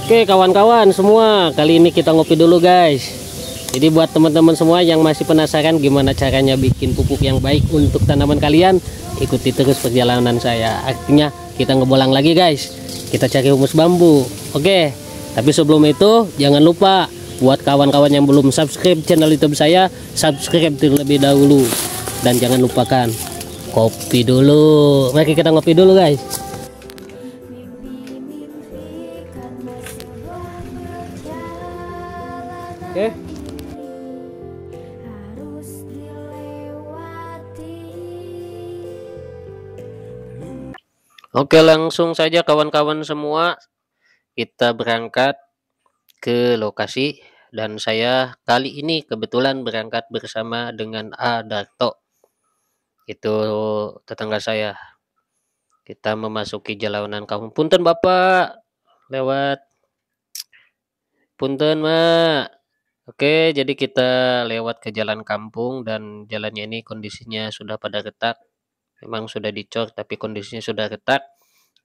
Oke kawan-kawan semua, kali ini kita ngopi dulu guys. Jadi buat teman-teman semua yang masih penasaran gimana caranya bikin pupuk yang baik untuk tanaman kalian, ikuti terus perjalanan saya. Artinya kita ngebolang lagi guys, kita cari humus bambu. Oke, tapi sebelum itu jangan lupa buat kawan-kawan yang belum subscribe channel YouTube saya, subscribe terlebih dahulu. Dan jangan lupakan kopi dulu. Mari kita ngopi dulu guys. Oke. Oke, langsung saja kawan-kawan semua, kita berangkat ke lokasi. Dan saya kali ini kebetulan berangkat bersama dengan A. Darto, itu tetangga saya. Kita memasuki jalanan kampung. Punten bapak, lewat. Punten mak. Oke, jadi kita lewat ke jalan kampung dan jalannya ini kondisinya sudah pada retak. Memang sudah dicor tapi kondisinya sudah retak.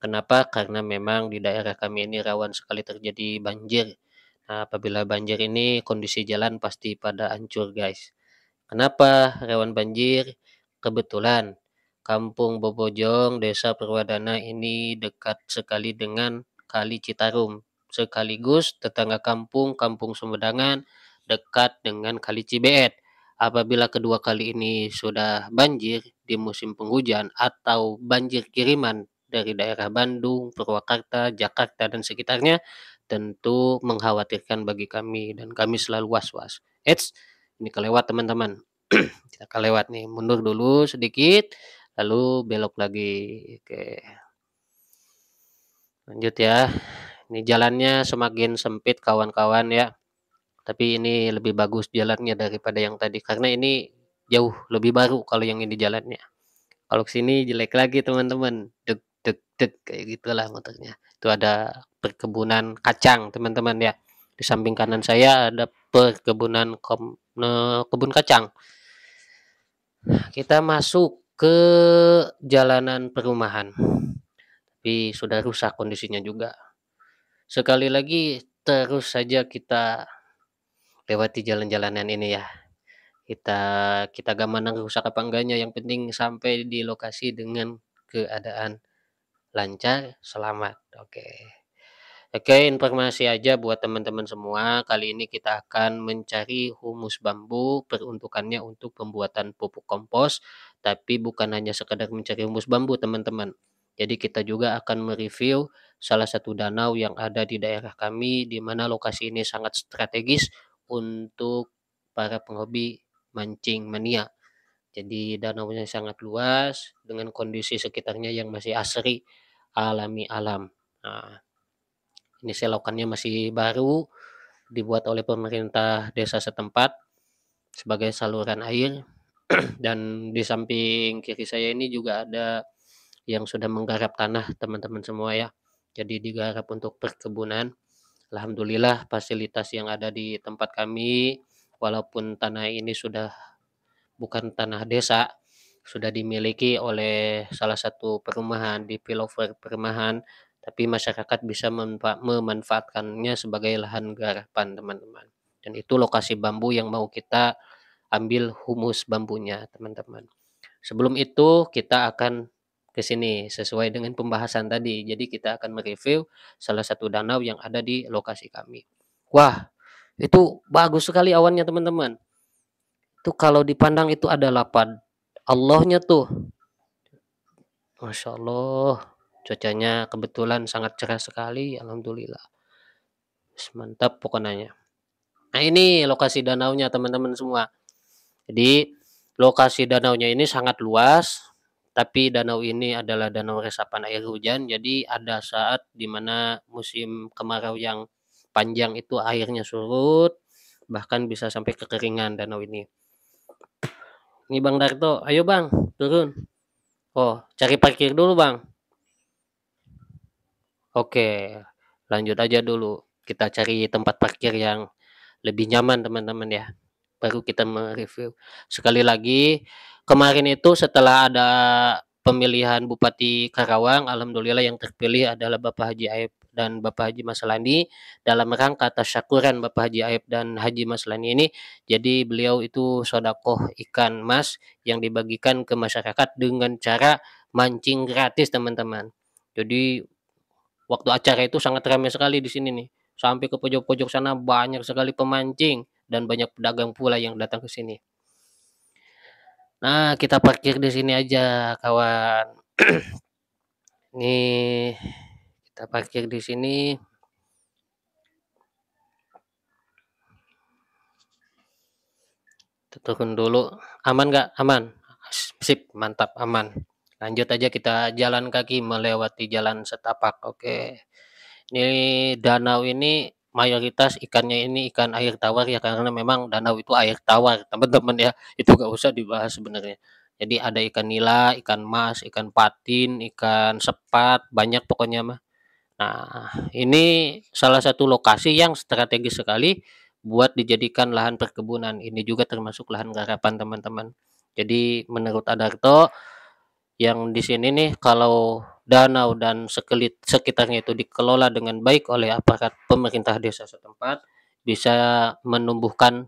Kenapa? Karena memang di daerah kami ini rawan sekali terjadi banjir. Nah, apabila banjir ini kondisi jalan pasti pada hancur guys. Kenapa rawan banjir? Kebetulan Kampung Bobojong, Desa Purwadana ini dekat sekali dengan Kali Citarum. Sekaligus tetangga kampung, Kampung Sumedang dekat dengan Kali Cibeet. Apabila kedua kali ini sudah banjir di musim penghujan atau banjir kiriman dari daerah Bandung, Purwakarta, Jakarta dan sekitarnya, tentu mengkhawatirkan bagi kami dan kami selalu was-was. Ini kelewat teman-teman. Kita kelewat nih, mundur dulu sedikit lalu belok lagi. Oke, lanjut ya. Ini jalannya semakin sempit kawan-kawan ya, tapi ini lebih bagus jalannya daripada yang tadi karena ini jauh lebih baru. Kalau yang ini jalannya, kalau sini jelek lagi teman-teman, deg deg deg kayak gitulah motornya. Itu ada perkebunan kacang teman-teman ya, di samping kanan saya ada perkebunan kebun kacang. Kita masuk ke jalanan perumahan, tapi sudah rusak kondisinya juga. Sekali lagi terus saja kita lewati jalan-jalanan ini ya. Kita gak mandang rusak apa enggaknya, yang penting sampai di lokasi dengan keadaan lancar, selamat. Oke, informasi aja buat teman-teman semua. Kali ini kita akan mencari humus bambu, peruntukannya untuk pembuatan pupuk kompos, tapi bukan hanya sekedar mencari humus bambu, teman-teman. Jadi kita juga akan mereview salah satu danau yang ada di daerah kami, di mana lokasi ini sangat strategis untuk para penghobi mancing mania. Jadi danaunya sangat luas dengan kondisi sekitarnya yang masih asri, alami alam. Nah, ini selokannya masih baru, dibuat oleh pemerintah desa setempat sebagai saluran air. Dan di samping kiri saya ini juga ada yang sudah menggarap tanah teman-teman semua ya. Jadi digarap untuk perkebunan. Alhamdulillah fasilitas yang ada di tempat kami, walaupun tanah ini sudah bukan tanah desa, sudah dimiliki oleh salah satu perumahan, developer perumahan, tapi masyarakat bisa memanfaatkannya sebagai lahan garapan teman-teman. Dan itu lokasi bambu yang mau kita ambil humus bambunya teman-teman. Sebelum itu kita akan ke sini sesuai dengan pembahasan tadi. Jadi kita akan mereview salah satu danau yang ada di lokasi kami. Wah, itu bagus sekali awannya teman-teman. Itu kalau dipandang itu ada lapad Allahnya tuh. Masya Allah, cuacanya kebetulan sangat cerah sekali, alhamdulillah. Mantap pokoknya. Nah ini lokasi danaunya teman-teman semua. Jadi lokasi danaunya ini sangat luas, tapi danau ini adalah danau resapan air hujan. Jadi ada saat dimana musim kemarau yang panjang itu airnya surut, bahkan bisa sampai kekeringan danau ini. Ini Bang Darto, ayo Bang, turun. Oh, cari parkir dulu Bang. Oke, lanjut aja dulu. Kita cari tempat parkir yang lebih nyaman teman-teman ya. Baru kita mereview. Sekali lagi, kemarin itu setelah ada pemilihan Bupati Karawang, alhamdulillah yang terpilih adalah Bapak Haji Aib dan Bapak Haji Maslany dalam rangka tasyakuran Bapak Haji Aib dan Haji Maslany ini. Jadi beliau itu sodakoh ikan mas yang dibagikan ke masyarakat dengan cara mancing gratis, teman-teman. Jadi waktu acara itu sangat ramai sekali di sini nih. Sampai ke pojok-pojok sana banyak sekali pemancing dan banyak pedagang pula yang datang ke sini. Nah, kita parkir di sini aja, kawan. Nih, kita parkir di sini. Kita turun dulu. Aman nggak? Aman. Sip, mantap, aman. Lanjut aja kita jalan kaki melewati jalan setapak. Oke. Ini danau ini mayoritas ikannya ini ikan air tawar ya, karena memang danau itu air tawar, teman-teman ya. Itu nggak usah dibahas sebenarnya. Jadi ada ikan nila, ikan mas, ikan patin, ikan sepat, banyak pokoknya mah. Nah, ini salah satu lokasi yang strategis sekali buat dijadikan lahan perkebunan. Ini juga termasuk lahan garapan, teman-teman. Jadi menurut Adarto, yang di sini nih kalau danau dan sekitarnya itu dikelola dengan baik oleh aparat pemerintah desa setempat, bisa menumbuhkan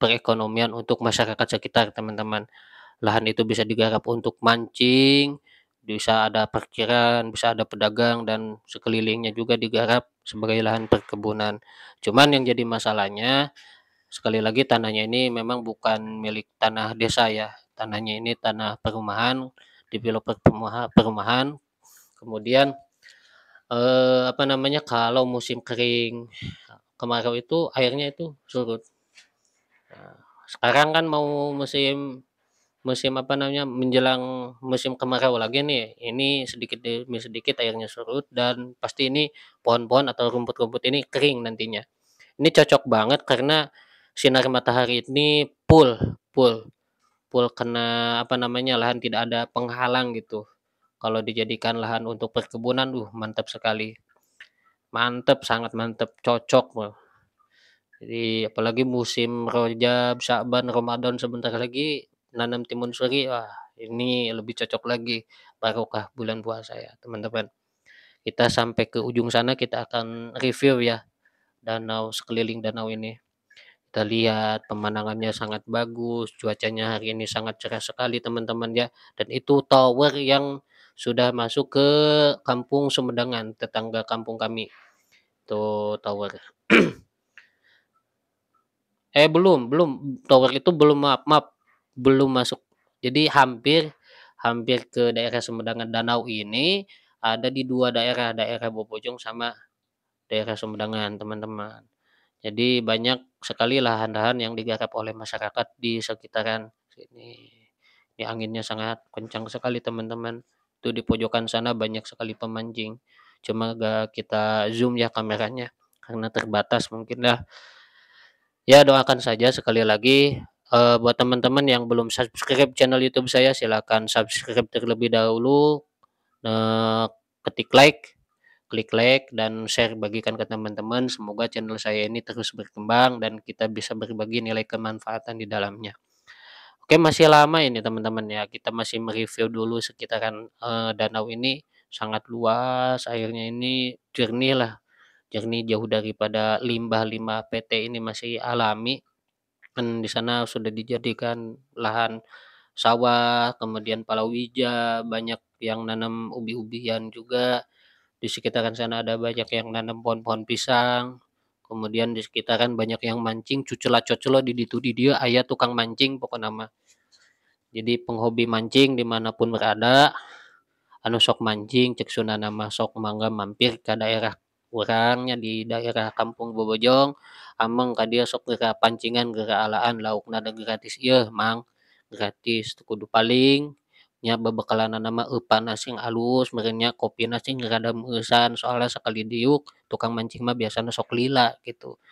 perekonomian untuk masyarakat sekitar, teman-teman. Lahan itu bisa digarap untuk mancing, bisa ada parkiran, bisa ada pedagang, dan sekelilingnya juga digarap sebagai lahan perkebunan. Cuman yang jadi masalahnya, sekali lagi tanahnya ini memang bukan milik tanah desa ya. Tanahnya ini tanah perumahan, developer perumahan. Kemudian apa namanya, kalau musim kering kemarau itu airnya itu surut. Nah, sekarang kan mau musim musim apa namanya, menjelang musim kemarau lagi nih, ini sedikit demi sedikit airnya surut dan pasti ini pohon-pohon atau rumput-rumput ini kering nantinya. Ini cocok banget karena sinar matahari ini full full full kena apa namanya, lahan tidak ada penghalang gitu. Kalau dijadikan lahan untuk perkebunan, mantap sekali. Mantap, sangat mantap, cocok. Jadi apalagi musim Rajab, Sya'ban, Ramadan sebentar lagi nanam timun suri, wah ini lebih cocok lagi, barokah bulan puasa ya teman-teman. Kita sampai ke ujung sana kita akan review ya danau, sekeliling danau ini. Kita lihat pemandangannya sangat bagus, cuacanya hari ini sangat cerah sekali teman-teman ya. Dan itu tower yang sudah masuk ke Kampung Sumedang, tetangga kampung kami. Itu tower. Belum belum, tower itu belum, maaf maaf, belum masuk. Jadi hampir hampir ke daerah Sumedang. Danau ini ada di 2 daerah, daerah Bobojong sama daerah Sumedang, teman-teman. Jadi banyak sekali lahan-lahan yang digarap oleh masyarakat di sekitaran sini. Ini anginnya sangat kencang sekali, teman-teman. Itu di pojokan sana banyak sekali pemancing. Cuma gak kita zoom ya kameranya karena terbatas mungkin lah. Ya doakan saja sekali lagi, buat teman-teman yang belum subscribe channel YouTube saya, silakan subscribe terlebih dahulu, eee, ketik like, klik like dan share, bagikan ke teman-teman. Semoga channel saya ini terus berkembang dan kita bisa berbagi nilai kemanfaatan di dalamnya. Oke, masih lama ini teman-teman ya, kita masih mereview dulu sekitaran, danau ini. Sangat luas, airnya ini jernih lah, jernih jauh daripada limbah-limbah PT ini, masih alami. Kan di sana sudah dijadikan lahan sawah, kemudian palawija, banyak yang nanam ubi-ubian juga. Di sekitaran sana ada banyak yang nanam pohon-pohon pisang. Kemudian di sekitaran banyak yang mancing, cucula-cucula di ditu di dia aya tukang mancing pokokna mah. Jadi penghobi mancing dimanapun berada, anu sok mancing cek Sunana mah sok mangga mampir ke daerah urangnya di daerah Kampung Bobojong, ameng ka dieu sok geura pancingan, geura alaan laukna da gratis ieu Mang, gratis teu kudu paling, nya babekalanana mah eupan sing alus, meureun nya kopina sing rada meueusan, soalnya sakali diuk tukang mancing mah biasana sok lila gitu.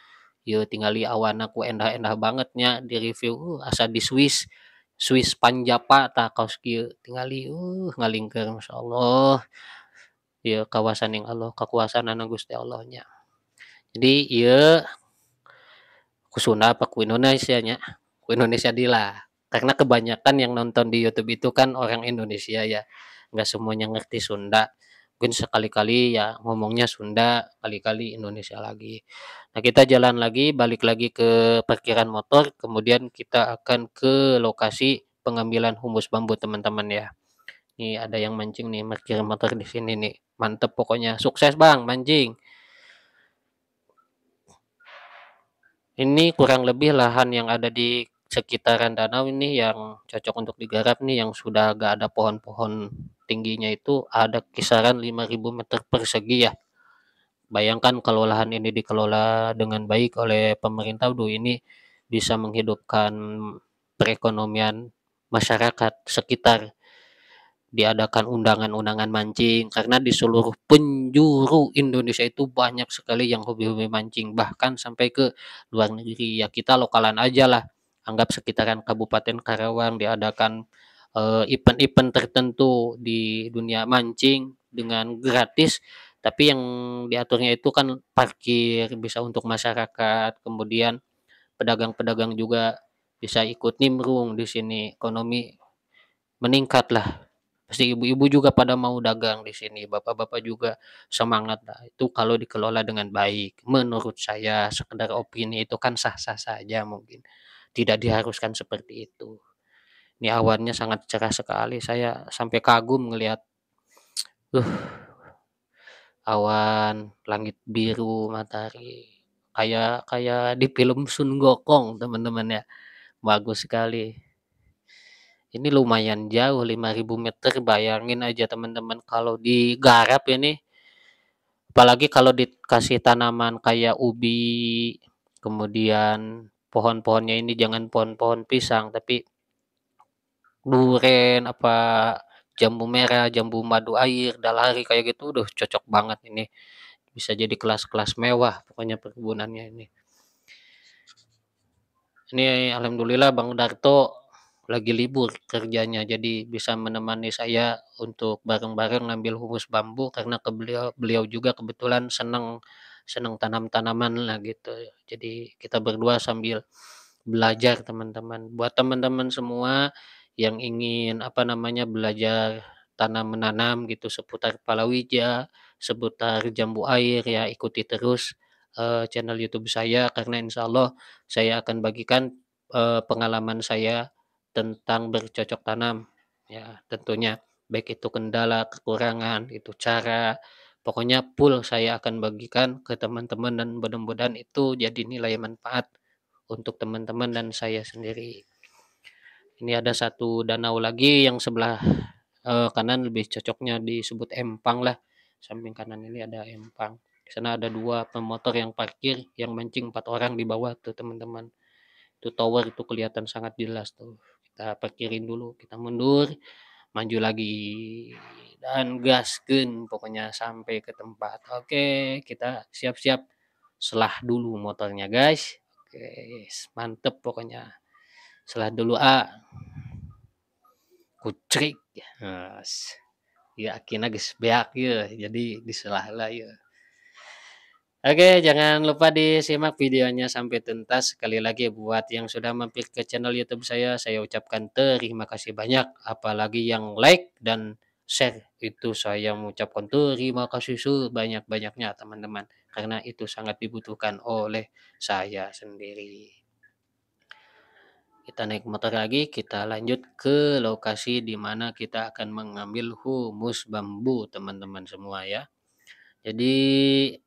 Ieu tingali awana ku endah-endah banget nya di-review, asa di Swiss, Swiss Panjapa tah kaos kieu, tingali ngalingker masyaallah. Ieu kawasan yang Allah, kakuasaanna Gusti Allah nya. Jadi ieu ku Sunda apa ku Indonesia nya? Ku Indonesia deui lah. Karena kebanyakan yang nonton di YouTube itu kan orang Indonesia ya, nggak semuanya ngerti Sunda. mungkin sekali-kali ya ngomongnya Sunda, kali-kali Indonesia lagi. Nah, kita jalan lagi, balik lagi ke parkiran motor, kemudian kita akan ke lokasi pengambilan humus bambu, teman-teman ya. Nih ada yang mancing nih, parkir motor di sini nih. Mantep pokoknya. Sukses Bang mancing. Ini kurang lebih lahan yang ada di sekitaran danau ini yang cocok untuk digarap nih, yang sudah gak ada pohon-pohon tingginya itu ada kisaran 5.000 meter persegi ya. Bayangkan kalau lahan ini dikelola dengan baik oleh pemerintah, ini bisa menghidupkan perekonomian masyarakat sekitar. Diadakan undangan-undangan mancing karena di seluruh penjuru Indonesia itu banyak sekali yang hobi-hobi mancing, bahkan sampai ke luar negeri. Ya kita lokalan aja lah, anggap sekitaran Kabupaten Karawang diadakan event-event tertentu di dunia mancing dengan gratis, tapi yang diaturnya itu kan parkir bisa untuk masyarakat, kemudian pedagang-pedagang juga bisa ikut nimbrung di sini, ekonomi meningkat lah. Pasti ibu-ibu juga pada mau dagang di sini, bapak-bapak juga semangat lah. Itu kalau dikelola dengan baik. Menurut saya sekedar opini itu kan sah-sah saja mungkin. Tidak diharuskan seperti itu. Ini awannya sangat cerah sekali. Saya sampai kagum ngelihat awan, langit biru, matahari. Kayak kayak di film Sun Gokong, teman-teman ya. Bagus sekali. Ini lumayan jauh 5.000 meter, bayangin aja teman-teman kalau digarap ini, apalagi kalau dikasih tanaman kayak ubi, kemudian pohon-pohonnya ini jangan pohon-pohon pisang, tapi duren, apa jambu merah, jambu madu air, dalari kayak gitu, udah cocok banget ini. Bisa jadi kelas-kelas mewah pokoknya perkebunannya ini. Ini alhamdulillah Bang Darto lagi libur kerjanya, jadi bisa menemani saya untuk bareng-bareng ngambil humus bambu karena beliau beliau juga kebetulan senang senang tanam-tanaman lah gitu. Jadi kita berdua sambil belajar teman-teman. Buat teman-teman semua yang ingin apa namanya belajar tanam menanam gitu seputar palawija, seputar jambu air ya ikuti terus channel YouTube saya karena insya Allah saya akan bagikan pengalaman saya tentang bercocok tanam, ya tentunya baik itu kendala, kekurangan, itu cara, pokoknya full saya akan bagikan ke teman-teman dan mudah-mudahan itu jadi nilai manfaat untuk teman-teman dan saya sendiri. Ini ada satu danau lagi yang sebelah kanan lebih cocoknya disebut empang lah. Samping kanan ini ada empang. Di sana ada 2 pemotor yang parkir, yang mancing 4 orang di bawah tuh teman-teman. Itu tower itu kelihatan sangat jelas tuh. Kita parkirin dulu, kita mundur, maju lagi dan gaskeun pokoknya sampai ke tempat. Oke, kita siap-siap selah dulu motornya, guys. Oke, mantep pokoknya. Selah dulu kucrik. Yes. Ya akhirnya geus beak ye, jadi diselah lah ye. Oke, jangan lupa disimak videonya sampai tuntas. Sekali lagi buat yang sudah mampir ke channel YouTube saya ucapkan terima kasih banyak. Apalagi yang like dan share, itu saya mengucapkan terima kasih sebanyak-banyaknya teman-teman. Karena itu sangat dibutuhkan oleh saya sendiri. Kita naik motor lagi, kita lanjut ke lokasi di mana kita akan mengambil humus bambu teman-teman semua ya. Jadi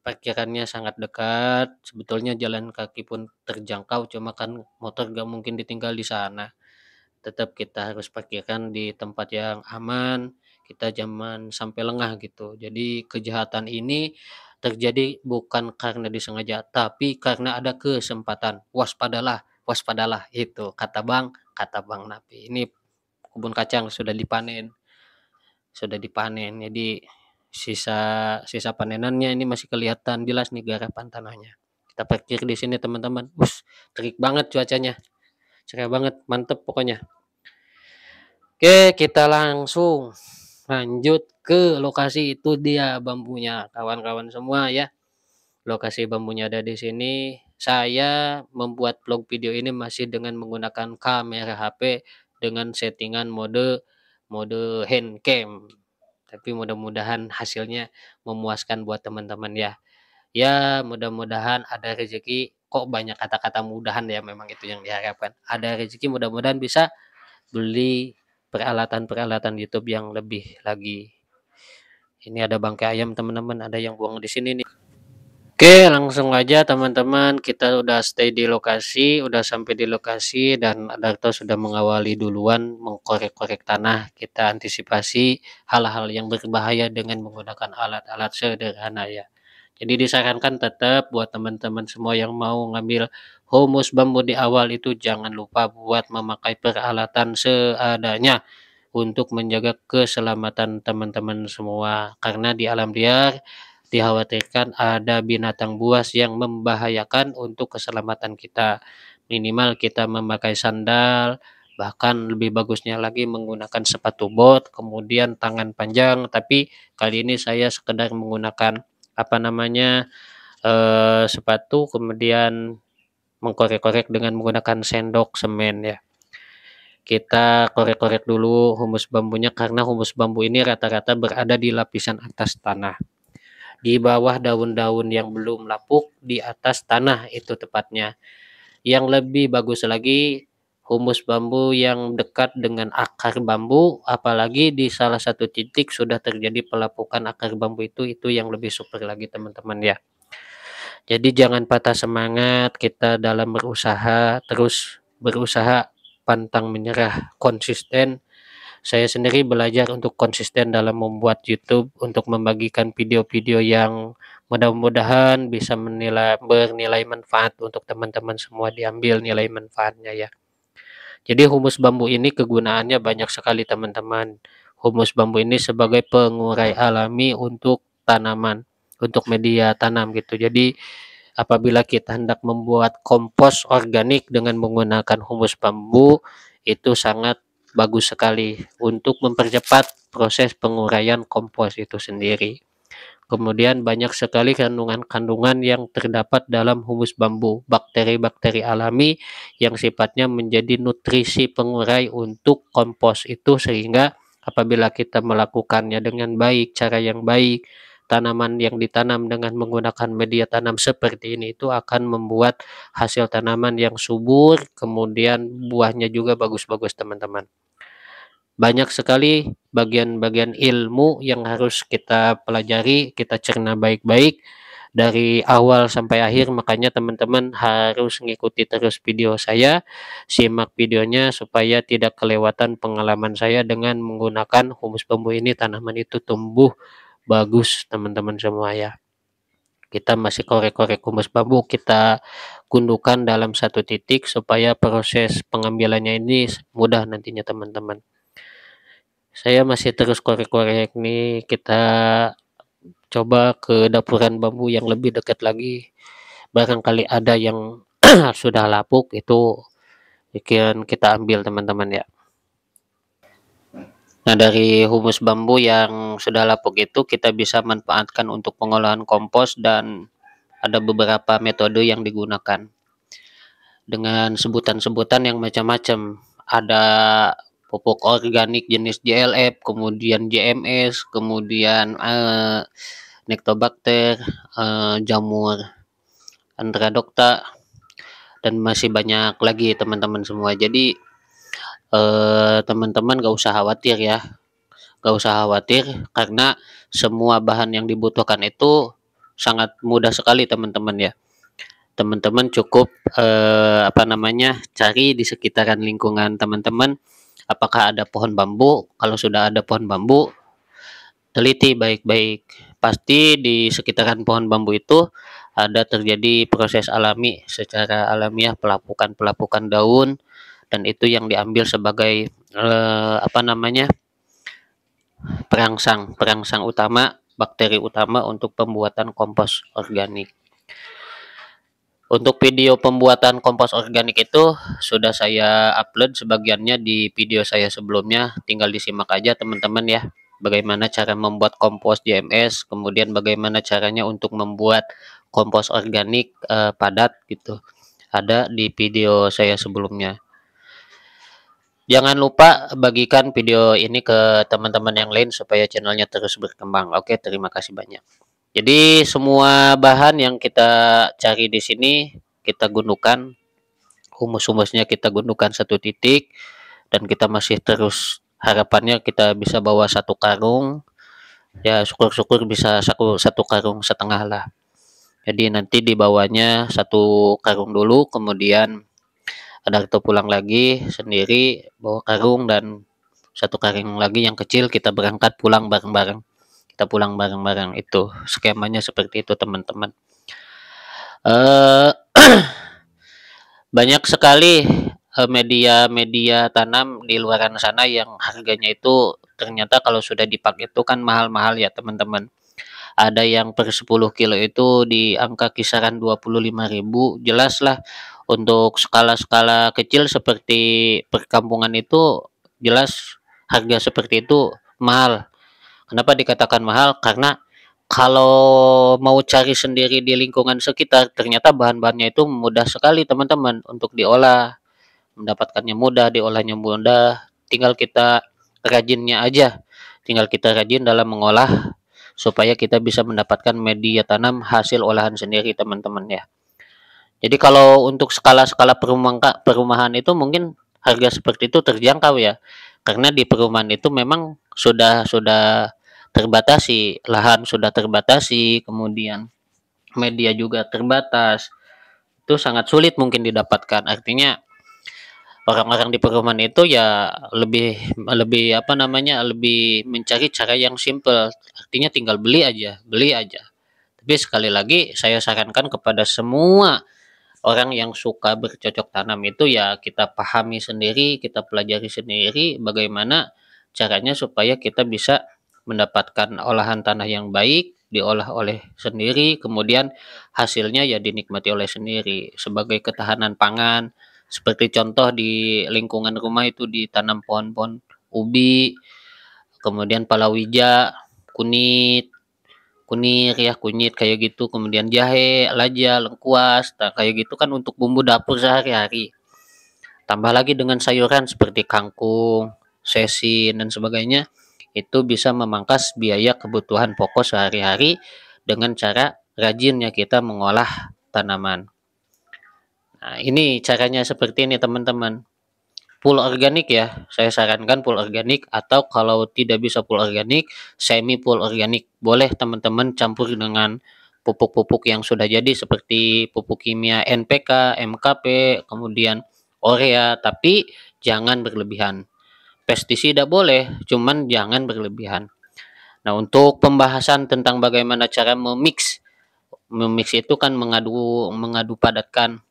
parkirannya sangat dekat, sebetulnya jalan kaki pun terjangkau, cuma kan motor gak mungkin ditinggal di sana. Tetap kita harus parkirkan di tempat yang aman, kita jangan sampai lengah gitu. Jadi kejahatan ini terjadi bukan karena disengaja, tapi karena ada kesempatan. Waspadalah, waspadalah itu kata Bang Napi. Ini kebun kacang sudah dipanen. Jadi sisa sisa panenannya ini masih kelihatan jelas nih garapan tanahnya. Kita parkir di sini teman-teman. Terik banget cuacanya. Cerah banget, mantep pokoknya. Oke, kita langsung lanjut ke lokasi. Itu dia bambunya, kawan-kawan semua ya. Lokasi bambunya ada di sini. Saya membuat vlog video ini masih dengan menggunakan kamera HP dengan settingan mode mode handcam. tapi mudah-mudahan hasilnya memuaskan buat teman-teman ya. Ya mudah-mudahan ada rezeki, kok banyak kata-kata mudahan ya, memang itu yang diharapkan. Ada rezeki mudah-mudahan bisa beli peralatan-peralatan YouTube yang lebih lagi. Ini ada bangkai ayam teman-teman, ada yang buang di sini nih. Oke, langsung aja teman-teman, kita udah stay di lokasi, udah sampai di lokasi dan Darto sudah mengawali duluan mengkorek-korek tanah. Kita antisipasi hal-hal yang berbahaya dengan menggunakan alat-alat sederhana ya. Jadi disarankan tetap buat teman-teman semua yang mau ngambil humus bambu di awal itu jangan lupa buat memakai peralatan seadanya untuk menjaga keselamatan teman-teman semua. Karena di alam liar dikhawatirkan ada binatang buas yang membahayakan untuk keselamatan kita. Minimal kita memakai sandal, bahkan lebih bagusnya lagi menggunakan sepatu bot, kemudian tangan panjang. Tapi kali ini saya sekedar menggunakan sepatu, kemudian mengkorek-korek dengan menggunakan sendok semen ya. Kita korek-korek dulu humus bambunya karena humus bambu ini rata-rata berada di lapisan atas tanah. Di bawah daun-daun yang belum lapuk, di atas tanah itu tepatnya. Yang lebih bagus lagi humus bambu yang dekat dengan akar bambu, apalagi di salah satu titik sudah terjadi pelapukan akar bambu itu yang lebih super lagi teman-teman ya. Jadi jangan patah semangat kita dalam berusaha, terus berusaha pantang menyerah, konsisten. Saya sendiri belajar untuk konsisten dalam membuat YouTube untuk membagikan video-video yang mudah-mudahan bisa bernilai manfaat untuk teman-teman semua, diambil nilai manfaatnya ya. Jadi humus bambu ini kegunaannya banyak sekali teman-teman. Humus bambu ini sebagai pengurai alami untuk tanaman, untuk media tanam gitu. Jadi apabila kita hendak membuat kompos organik dengan menggunakan humus bambu, itu sangat bagus sekali untuk mempercepat proses penguraian kompos itu sendiri. Kemudian banyak sekali kandungan-kandungan yang terdapat dalam humus bambu, bakteri-bakteri alami yang sifatnya menjadi nutrisi pengurai untuk kompos itu, sehingga apabila kita melakukannya dengan baik, cara yang baik, tanaman yang ditanam dengan menggunakan media tanam seperti ini itu akan membuat hasil tanaman yang subur, kemudian buahnya juga bagus-bagus teman-teman. Banyak sekali bagian-bagian ilmu yang harus kita pelajari, kita cerna baik-baik dari awal sampai akhir, makanya teman-teman harus mengikuti terus video saya, simak videonya supaya tidak kelewatan pengalaman saya dengan menggunakan humus bambu ini, tanaman itu tumbuh bagus teman-teman semua ya. Kita masih korek-korek humus bambu, kita gundukan dalam satu titik supaya proses pengambilannya ini mudah nantinya teman-teman. Saya masih terus korek-korek nih, kita coba ke dapuran bambu yang lebih dekat lagi. Barangkali ada yang sudah lapuk, itu bikin kita ambil teman-teman ya. Nah, dari humus bambu yang sudah lapuk itu kita bisa manfaatkan untuk pengolahan kompos dan ada beberapa metode yang digunakan. Dengan sebutan-sebutan yang macam-macam. Ada pupuk organik jenis JLF, kemudian JMS, kemudian Nectobacter, jamur Andradocta, dan masih banyak lagi teman-teman semua. Jadi teman-teman gak usah khawatir ya, gak usah khawatir karena semua bahan yang dibutuhkan itu sangat mudah sekali teman-teman ya. Teman-teman cukup cari di sekitaran lingkungan teman-teman apakah ada pohon bambu. Kalau sudah ada pohon bambu, teliti baik-baik, pasti di sekitaran pohon bambu itu ada terjadi proses alami, secara alamiah pelapukan daun, dan itu yang diambil sebagai perangsang utama, bakteri utama untuk pembuatan kompos organik. Untuk video pembuatan kompos organik itu sudah saya upload sebagiannya di video saya sebelumnya, tinggal disimak aja teman-teman ya. Bagaimana cara membuat kompos JMS, kemudian bagaimana caranya untuk membuat kompos organik padat gitu. Ada di video saya sebelumnya. Jangan lupa bagikan video ini ke teman-teman yang lain supaya channelnya terus berkembang. Oke, terima kasih banyak. Jadi semua bahan yang kita cari di sini kita gunakan, humus-humusnya kita gunakan 1 titik, dan kita masih terus harapannya kita bisa bawa 1 karung. Ya syukur-syukur bisa 1,5 karung lah. Jadi nanti dibawanya 1 karung dulu, kemudian ada kita pulang lagi sendiri bawa karung, dan 1 karung lagi yang kecil kita berangkat pulang bareng-bareng. Kita pulang bareng-bareng, itu skemanya seperti itu teman-teman. Banyak sekali media-media tanam di luaran sana yang harganya itu ternyata kalau sudah dipakai itu kan mahal-mahal ya teman-teman. Ada yang per 10 kilo itu di angka kisaran 25.000. Jelas lah untuk skala-skala kecil seperti perkampungan itu jelas harga seperti itu mahal. Kenapa dikatakan mahal? Karena kalau mau cari sendiri di lingkungan sekitar ternyata bahan-bahannya itu mudah sekali teman-teman untuk diolah. Mendapatkannya mudah, diolahnya mudah, tinggal kita rajinnya aja. Tinggal kita rajin dalam mengolah supaya kita bisa mendapatkan media tanam hasil olahan sendiri teman-teman ya. Jadi kalau untuk skala-skala perumahan itu mungkin harga seperti itu terjangkau ya. Karena di perumahan itu memang sudah terbatasi, lahan sudah terbatasi, kemudian media juga terbatas. Itu sangat sulit mungkin didapatkan. Artinya orang-orang di perumahan itu ya lebih lebih apa namanya, lebih mencari cara yang simple. Artinya tinggal beli aja, beli aja. Tapi sekali lagi saya sarankan kepada semua orang yang suka bercocok tanam itu ya kita pahami sendiri, kita pelajari sendiri bagaimana caranya supaya kita bisa mendapatkan olahan tanah yang baik, diolah oleh sendiri, kemudian hasilnya ya dinikmati oleh sendiri sebagai ketahanan pangan. Seperti contoh di lingkungan rumah itu ditanam pohon-pohon ubi, kemudian palawija, kunit, kunir ya, kunyit kayak gitu, kemudian jahe, lada, lengkuas, nah kayak gitu kan untuk bumbu dapur sehari-hari. Tambah lagi dengan sayuran seperti kangkung, sesin dan sebagainya, itu bisa memangkas biaya kebutuhan pokok sehari-hari dengan cara rajinnya kita mengolah tanaman. Nah, ini caranya seperti ini teman-teman. Full organik ya, saya sarankan full organik, atau kalau tidak bisa full organik, semi full organik. Boleh teman-teman campur dengan pupuk-pupuk yang sudah jadi seperti pupuk kimia NPK, MKP, kemudian urea, tapi jangan berlebihan. Pestisida boleh, cuman jangan berlebihan. Nah, untuk pembahasan tentang bagaimana cara memix itu kan mengadu padatkan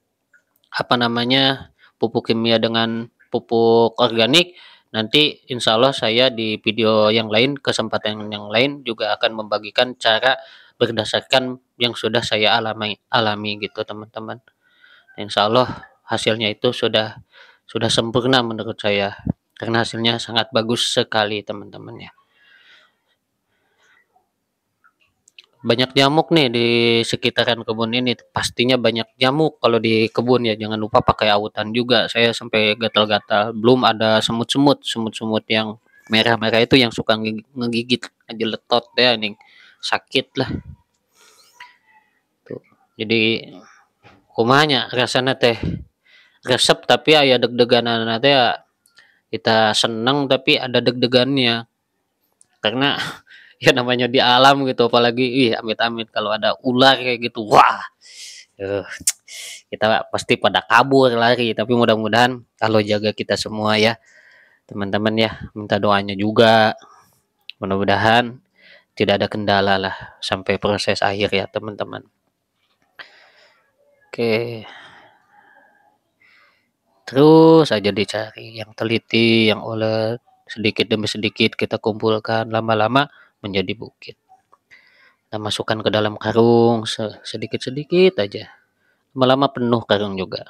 apa namanya, pupuk kimia dengan pupuk organik. Nanti insya Allah saya di video yang lain, kesempatan yang lain juga akan membagikan cara berdasarkan yang sudah saya alami gitu teman-teman. Insya Allah hasilnya itu sudah sempurna menurut saya, karena hasilnya sangat bagus sekali teman-teman ya. Banyak nyamuk nih di sekitaran kebun ini, pastinya banyak nyamuk kalau di kebun ya, jangan lupa pakai autan juga, saya sampai gatal-gatal. Belum ada semut-semut yang merah-merah itu yang suka ngegigit aja letot ya, nih sakit lah tuh. Jadi kumanya rasanya teh resep tapi aya deg-deganan teh ya, kita seneng tapi ada deg-degannya karena ya namanya di alam gitu, apalagi amit-amit kalau ada ular kayak gitu, wah, uh, kita pasti pada kabur lari. Tapi mudah-mudahan kalau jaga kita semua ya teman-teman ya, minta doanya juga, mudah-mudahan tidak ada kendala lah sampai proses akhir ya teman-teman. Oke, terus aja dicari yang teliti, yang ulet, sedikit demi sedikit kita kumpulkan, lama-lama menjadi bukit. Kita masukkan ke dalam karung sedikit-sedikit aja, lama-lama penuh karung juga.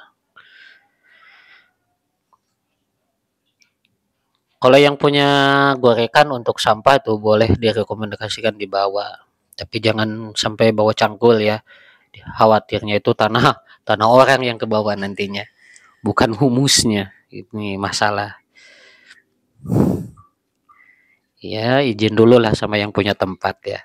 Kalau yang punya gorekan untuk sampah tuh boleh direkomendasikan dibawa, tapi jangan sampai bawa cangkul ya. Khawatirnya itu tanah orang yang ke bawah nantinya, bukan humusnya. Ini masalah. Ya, izin dulu lah sama yang punya tempat ya.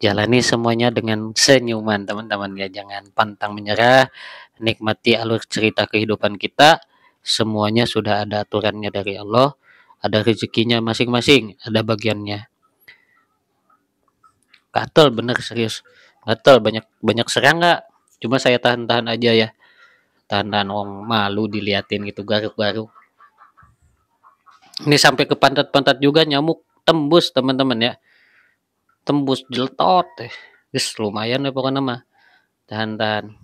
Jalani semuanya dengan senyuman teman-teman ya, jangan pantang menyerah, nikmati alur cerita kehidupan kita. Semuanya sudah ada aturannya dari Allah, ada rezekinya masing-masing, ada bagiannya. Gatel bener serius, gatel banyak banyak serangga. Cuma saya tahan-tahan aja ya, tahan-tahan wong malu diliatin gitu garuk-garuk. Ini sampai ke pantat-pantat juga nyamuk tembus teman-teman ya, tembus jeletot teh. Guys, lumayan ya pokoknya mah. Tahan-tahan.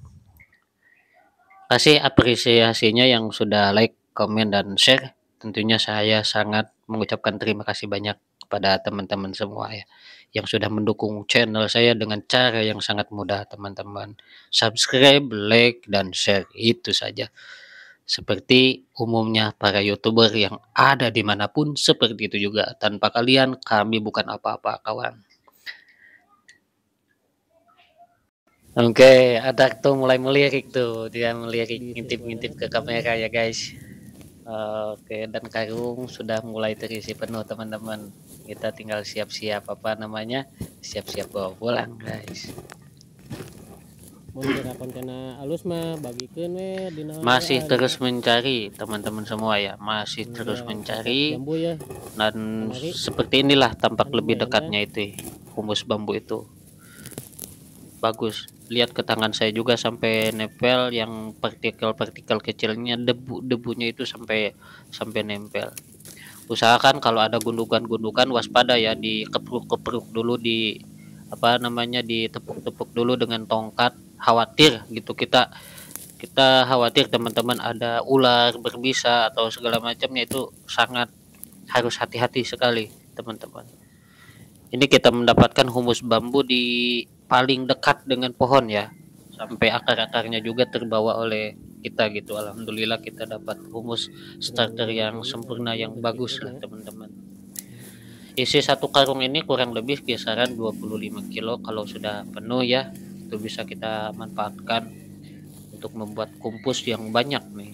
Kasih apresiasinya yang sudah like, komen, dan share. Tentunya saya sangat mengucapkan terima kasih banyak kepada teman-teman semua ya, yang sudah mendukung channel saya dengan cara yang sangat mudah teman-teman. Subscribe, like, dan share, itu saja. Seperti umumnya para youtuber yang ada dimanapun seperti itu juga. Tanpa kalian kami bukan apa-apa kawan. Oke, ada tuh mulai melirik tuh, dia melirik ngintip-ngintip ke kamera ya guys. Oke, dan karung sudah mulai terisi penuh teman-teman. Kita tinggal siap-siap apa namanya, siap-siap bawa pulang guys. Masih terus mencari teman-teman semua ya, masih terus mencari. Dan seperti inilah tampak lebih dekatnya itu humus bambu itu. Bagus, lihat ke tangan saya juga sampai nempel yang partikel-partikel kecilnya, debunya itu sampai nempel. Usahakan kalau ada gundukan-gundukan waspada ya, dikepruk-kepruk dulu, di apa namanya, ditepuk-tepuk dulu dengan tongkat. Khawatir gitu, kita kita khawatir teman-teman ada ular berbisa atau segala macamnya, itu sangat harus hati-hati sekali teman-teman. Ini kita mendapatkan humus bambu di paling dekat dengan pohon ya, sampai akar-akarnya juga terbawa oleh kita gitu. Alhamdulillah kita dapat humus starter yang sempurna, yang bagus lah teman-teman. Isi satu karung ini kurang lebih kisaran 25 kilo. Kalau sudah penuh ya, itu bisa kita manfaatkan untuk membuat kompos yang banyak nih.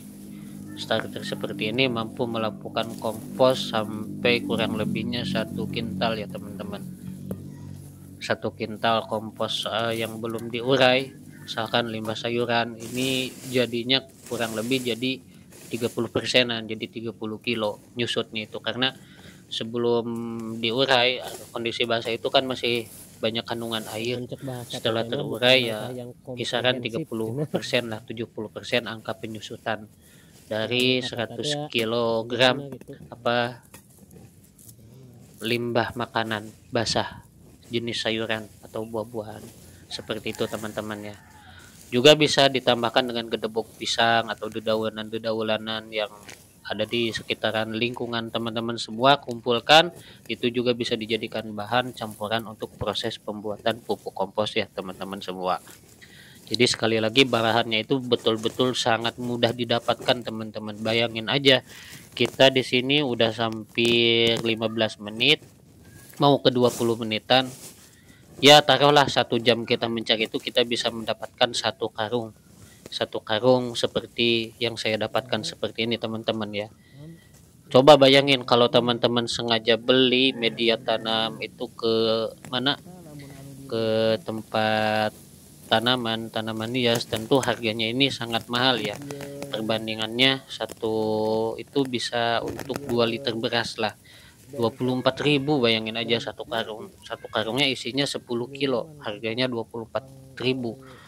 Starter seperti ini mampu melakukan kompos sampai kurang lebihnya 1 kintal ya teman-teman. 1 kintal kompos yang belum diurai, misalkan limbah sayuran, ini jadinya kurang lebih jadi 30%an, jadi 30 kilo nyusutnya itu. Karena sebelum diurai kondisi basah itu kan masih banyak kandungan air. Setelah terurai ya kisaran 30% lah, 70% angka penyusutan dari 100 kilogram apa limbah makanan basah jenis sayuran atau buah-buahan seperti itu teman-teman ya. Juga bisa ditambahkan dengan gedebok pisang atau dedaunan-dedaunan yang ada di sekitaran lingkungan teman-teman semua, kumpulkan, itu juga bisa dijadikan bahan campuran untuk proses pembuatan pupuk kompos ya teman-teman semua. Jadi sekali lagi bahannya itu betul-betul sangat mudah didapatkan teman-teman. Bayangin aja, kita di sini udah sampai 15 menit mau ke 20 menitan. Ya taruhlah 1 jam kita mencari itu, kita bisa mendapatkan satu karung seperti yang saya dapatkan seperti ini teman-teman ya. Coba bayangin kalau teman-teman sengaja beli media tanam itu ke mana, ke tempat tanaman hias, tentu harganya ini sangat mahal ya. Perbandingannya satu itu bisa untuk 2 liter beras lah, 24.000. Bayangin aja satu karungnya isinya 10 kilo, harganya 24.000.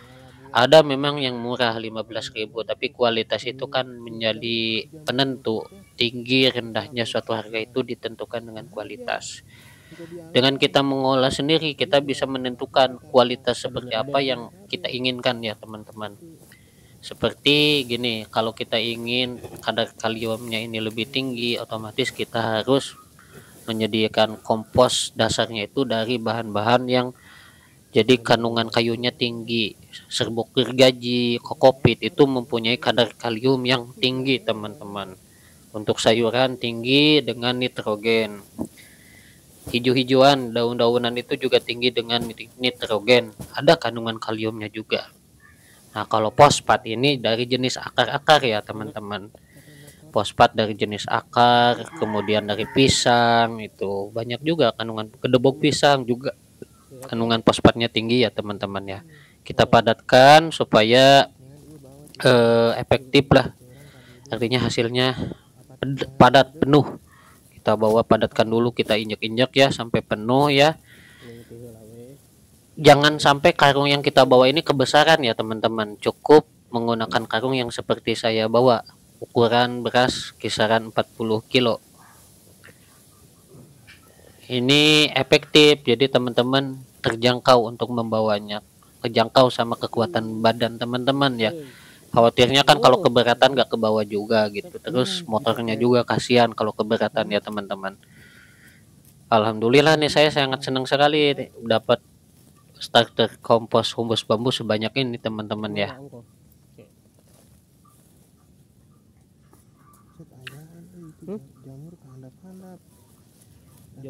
Ada memang yang murah 15.000, tapi kualitas itu kan menjadi penentu. Tinggi rendahnya suatu harga itu ditentukan dengan kualitas. Dengan kita mengolah sendiri, kita bisa menentukan kualitas seperti apa yang kita inginkan ya teman-teman. Seperti gini, kalau kita ingin kadar kaliumnya ini lebih tinggi, otomatis kita harus menyediakan kompos dasarnya itu dari bahan-bahan yang jadi kandungan kayunya tinggi. Serbuk gergaji, kokopit itu mempunyai kadar kalium yang tinggi teman-teman. Untuk sayuran tinggi dengan nitrogen. Hijau-hijauan, daun-daunan itu juga tinggi dengan nitrogen. Ada kandungan kaliumnya juga. Nah, kalau fosfat ini dari jenis akar-akar ya teman-teman. fosfat dari jenis akar, kemudian dari pisang, itu banyak juga kandungan kedebok pisang juga kandungan fosfatnya tinggi ya teman-teman ya. Kita padatkan supaya efektif lah, artinya hasilnya padat penuh. Kita bawa padatkan dulu, kita injak-injak ya sampai penuh ya. Jangan sampai karung yang kita bawa ini kebesaran ya teman-teman, cukup menggunakan karung yang seperti saya bawa, ukuran beras kisaran 40 kilo. Ini efektif, jadi teman-teman terjangkau untuk membawanya, terjangkau sama kekuatan badan teman-teman ya. Khawatirnya kan kalau keberatan gak ke bawah juga gitu, terus motornya juga kasihan kalau keberatan ya teman-teman. Alhamdulillah nih, saya sangat senang sekali dapat starter kompos humus bambu sebanyak ini teman-teman ya.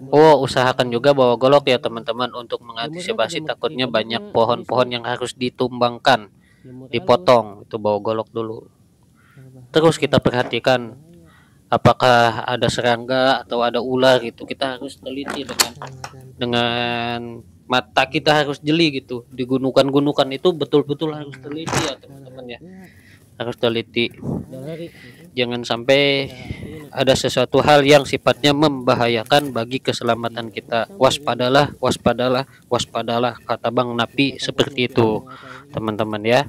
Oh, usahakan juga bawa golok ya teman-teman untuk mengantisipasi takutnya banyak pohon-pohon yang harus ditumbangkan, dipotong, itu bawa golok dulu. Terus kita perhatikan apakah ada serangga atau ada ular gitu, kita harus teliti dengan mata kita, harus jeli gitu. Di gundukan-gundukan itu betul-betul harus teliti ya teman-teman ya, harus teliti, jangan sampai ada sesuatu hal yang sifatnya membahayakan bagi keselamatan kita. Waspadalah, waspadalah, waspadalah, kata Bang Napi seperti itu teman-teman ya.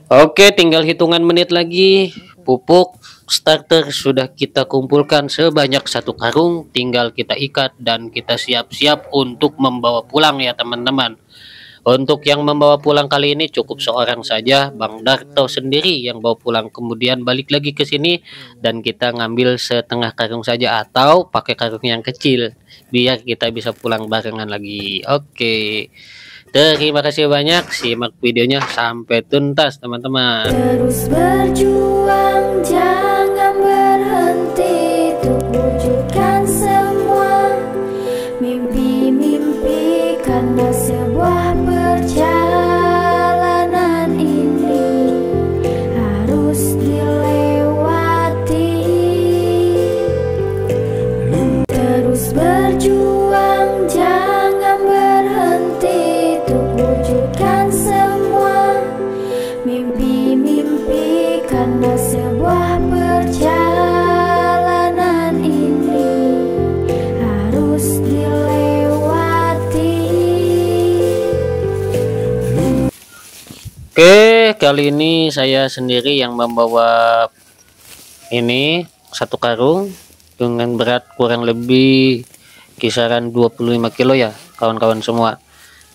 Oke, tinggal hitungan menit lagi. Pupuk starter sudah kita kumpulkan sebanyak 1 karung, tinggal kita ikat dan kita siap-siap untuk membawa pulang ya teman-teman. Untuk yang membawa pulang kali ini cukup seorang saja, Bang Darto sendiri yang bawa pulang, kemudian balik lagi ke sini dan kita ngambil setengah karung saja atau pakai karung yang kecil biar kita bisa pulang barengan lagi. Oke. Terima kasih banyak, simak videonya sampai tuntas teman-teman. Terus berjuang, jangan berhenti untuk wujudkan semua mimpi-mimpi, karena sebuah perjalanan ini harus dilewati. Terus berjuang, jangan berhenti wujudkan semua mimpi-mimpi, karena sebuah perjalanan ini harus dilewati. Oke, kali ini saya sendiri yang membawa ini 1 karung dengan berat kurang lebih kisaran 25 kilo ya kawan-kawan semua.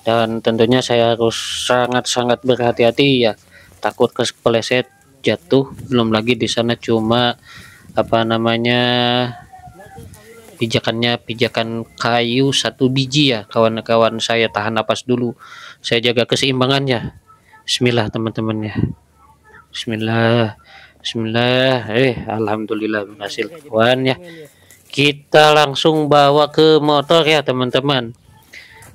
Dan tentunya saya harus sangat-sangat berhati-hati ya, takut kepleset jatuh. Belum lagi di sana cuma pijakannya pijakan kayu 1 biji ya kawan-kawan. Saya tahan napas dulu, saya jaga keseimbangannya. Bismillah teman-teman ya, Bismillah, Bismillah. Alhamdulillah berhasil kawan ya. Kita langsung bawa ke motor ya teman-teman.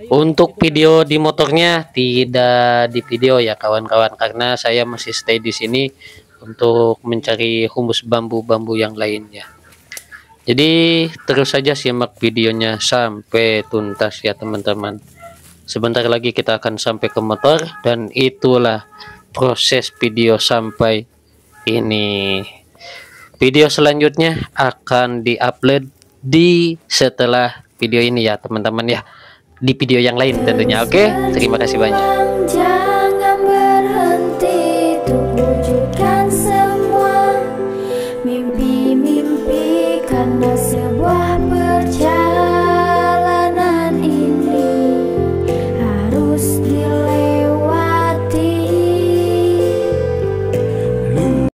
Untuk video di motornya tidak di video ya kawan-kawan, karena saya masih stay di sini untuk mencari humus bambu-bambu yang lainnya. Jadi terus saja simak videonya sampai tuntas ya teman-teman. Sebentar lagi kita akan sampai ke motor dan itulah proses video sampai ini. Video selanjutnya akan diupload di setelah video ini ya teman-teman ya, di video yang lain tentunya. Oke, terima kasih banyak. Jangan berhenti untuk wujudkan semua mimpi-mimpi, karena sebuah